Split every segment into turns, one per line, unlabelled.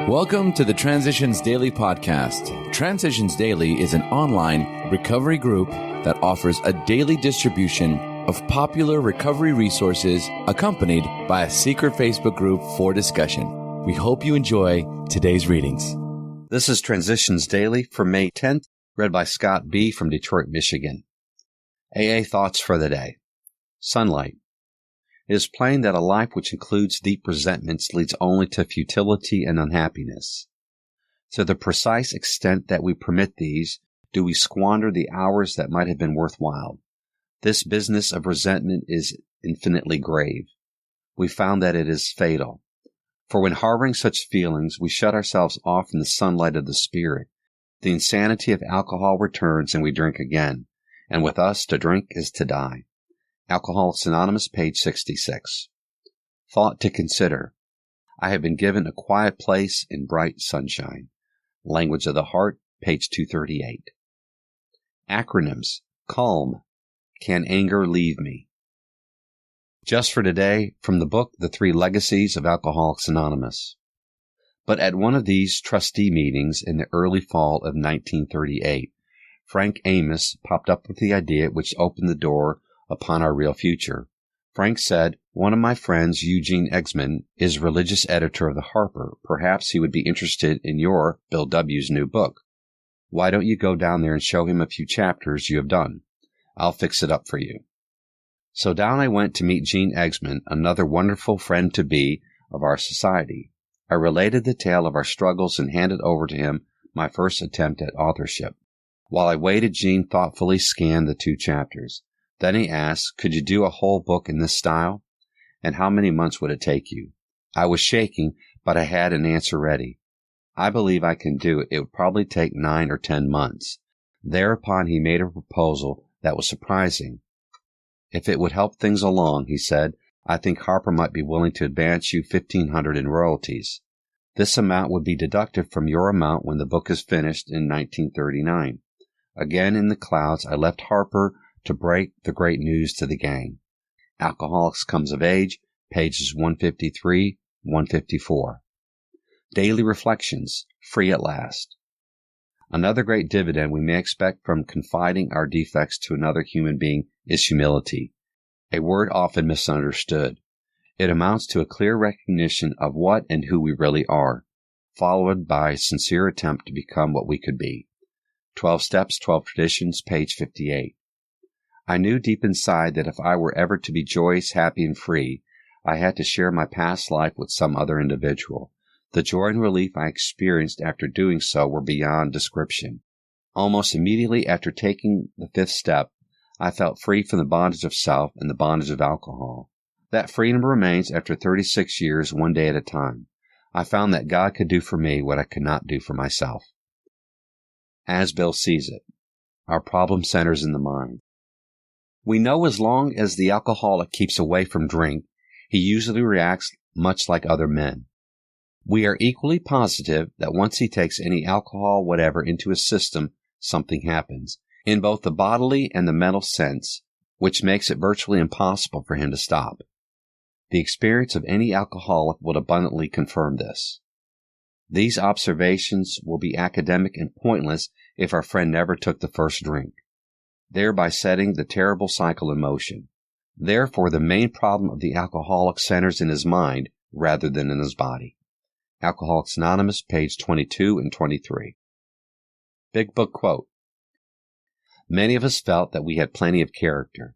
Welcome to the Transitions Daily podcast. Transitions Daily is an online recovery group that offers a daily distribution of popular recovery resources accompanied by a secret Facebook group for discussion. We hope you enjoy today's readings.
This is Transitions Daily for May 10th, read by Scott B. from Detroit, Michigan. AA Thoughts for the Day. Sunlight. It is plain that a life which includes deep resentments leads only to futility and unhappiness. To the precise extent that we permit these, do we squander the hours that might have been worthwhile. This business of resentment is infinitely grave. We found that it is fatal. For when harboring such feelings, we shut ourselves off from the sunlight of the spirit. The insanity of alcohol returns and we drink again. And with us, to drink is to die. Alcoholics Anonymous, page 66. Thought to consider. I have been given a quiet place in bright sunshine. Language of the Heart, page 238. Acronyms. Calm. Can anger leave me? Just for today, from the book The Three Legacies of Alcoholics Anonymous. But at one of these trustee meetings in the early fall of 1938, Frank Amos popped up with the idea which opened the door upon our real future. Frank said, "One of my friends, Eugene Exman, is religious editor of the Harper. Perhaps he would be interested in your, Bill W.'s, new book. Why don't you go down there and show him a few chapters you have done? I'll fix it up for you." So down I went to meet Gene Exman, another wonderful friend-to-be of our society. I related the tale of our struggles and handed over to him my first attempt at authorship. While I waited, Gene thoughtfully scanned the 2 chapters. Then he asked, "Could you do a whole book in this style? And how many months would it take you?" I was shaking, but I had an answer ready. "I believe I can do it. It would probably take 9 or 10 months. Thereupon he made a proposal that was surprising. "If it would help things along," he said, "I think Harper might be willing to advance you $1,500 in royalties. This amount would be deducted from your amount when the book is finished in 1939. Again in the clouds, I left Harper to break the great news to the gang. Alcoholics Comes of Age, pages 153, 154. Daily Reflections, free at last. Another great dividend we may expect from confiding our defects to another human being is humility, a word often misunderstood. It amounts to a clear recognition of what and who we really are, followed by a sincere attempt to become what we could be. 12 Steps, 12 Traditions, page 58. I knew deep inside that if I were ever to be joyous, happy, and free, I had to share my past life with some other individual. The joy and relief I experienced after doing so were beyond description. Almost immediately after taking the 5th step, I felt free from the bondage of self and the bondage of alcohol. That freedom remains after 36 years, one day at a time. I found that God could do for me what I could not do for myself. As Bill sees it, our problem centers in the mind. We know as long as the alcoholic keeps away from drink, he usually reacts much like other men. We are equally positive that once he takes any alcohol whatever into his system, something happens, in both the bodily and the mental sense, which makes it virtually impossible for him to stop. The experience of any alcoholic will abundantly confirm this. These observations will be academic and pointless if our friend never took the first drink, thereby setting the terrible cycle in motion. Therefore, the main problem of the alcoholic centers in his mind rather than in his body. Alcoholics Anonymous, page 22 and 23. Big Book Quote. Many of us felt that we had plenty of character.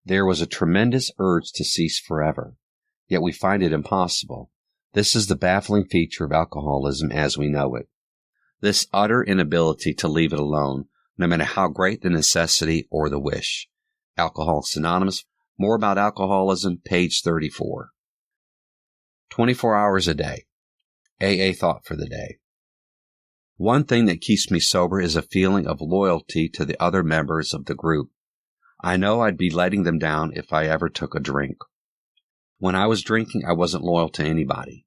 There was a tremendous urge to cease forever, yet we find it impossible. This is the baffling feature of alcoholism as we know it. This utter inability to leave it alone, no matter how great the necessity or the wish. Alcoholics Anonymous, more about alcoholism, page 34. 24 hours a day. AA Thought for the Day. One thing that keeps me sober is a feeling of loyalty to the other members of the group. I know I'd be letting them down if I ever took a drink. When I was drinking, I wasn't loyal to anybody.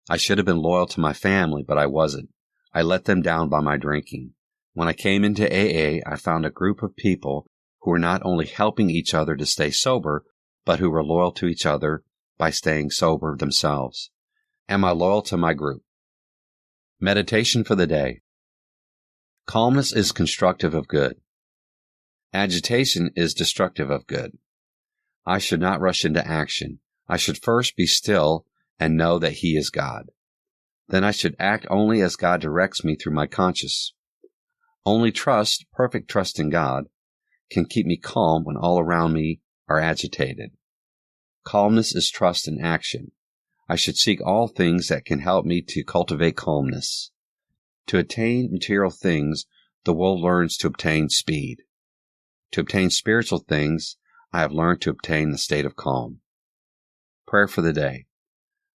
I should have been loyal to my family, but I wasn't. I let them down by my drinking. When I came into AA, I found a group of people who were not only helping each other to stay sober, but who were loyal to each other by staying sober themselves. Am I loyal to my group? Meditation for the day. Calmness is constructive of good. Agitation is destructive of good. I should not rush into action. I should first be still and know that He is God. Then I should act only as God directs me through my conscience. Only trust, perfect trust in God, can keep me calm when all around me are agitated. Calmness is trust in action. I should seek all things that can help me to cultivate calmness. To attain material things, the world learns to obtain speed. To obtain spiritual things, I have learned to obtain the state of calm. Prayer for the day.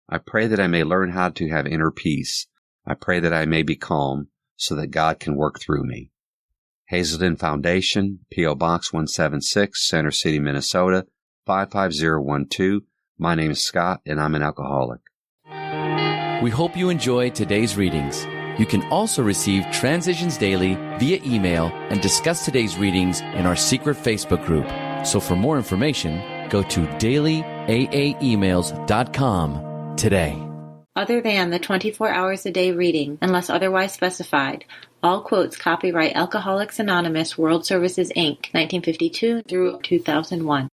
I pray that I may learn how to have inner peace. I pray that I may be calm so that God can work through me. Hazelden Foundation, P.O. Box 176, Center City, Minnesota, 55012. My name is Scott, and I'm an alcoholic.
We hope you enjoyed today's readings. You can also receive Transitions Daily via email and discuss today's readings in our secret Facebook group. So for more information, go to dailyaaemails.com today.
Other than the 24 hours a day reading, unless otherwise specified, all quotes copyright Alcoholics Anonymous World Services, Inc., 1952 through 2001.